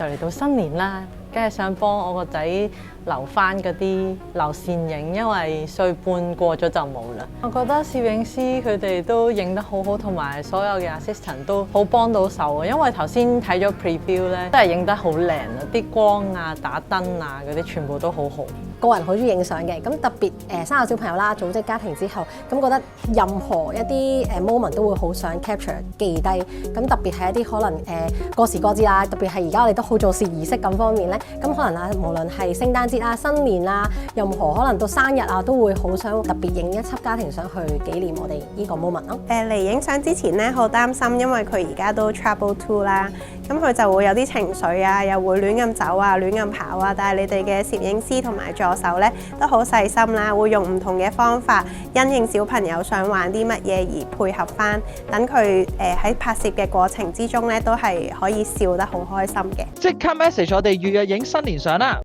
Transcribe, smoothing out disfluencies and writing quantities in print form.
就嚟到新年啦，梗係想幫我個仔留翻嗰啲留倩影，因為歲半過咗就冇啦。我覺得攝影師佢哋都影得好好，同埋所有嘅 assistant 都好幫到手啊。因為頭先睇咗 preview 咧，真係影得好靚啊！啲光啊、打燈啊嗰啲全部都好好。個人好中意影相嘅，咁特別生咗小朋友啦，組織家庭之後，咁覺得任何一啲moment 都會好想 capture 記低，咁特別係一啲可能過時過節啦，特別係而家我哋都好重視儀式感方面咧，咁可能啊無論係聖誕節啊、新年啊，任何可能到生日啊，都會好想特別影一輯家庭相去紀念我哋呢個 moment 咯。嚟影相之前咧，好擔心，因為佢而家都 travel to 啦，咁佢就會有啲情緒啊，又會亂咁走啊、亂咁跑啊，但係你哋嘅攝影師同埋助手咧都好細心啦，會用唔同嘅方法，因應小朋友想玩啲乜嘢而配合翻，等佢喺拍攝嘅過程之中咧都係可以笑得好開心嘅。即刻 message 我哋預約影新年相啦！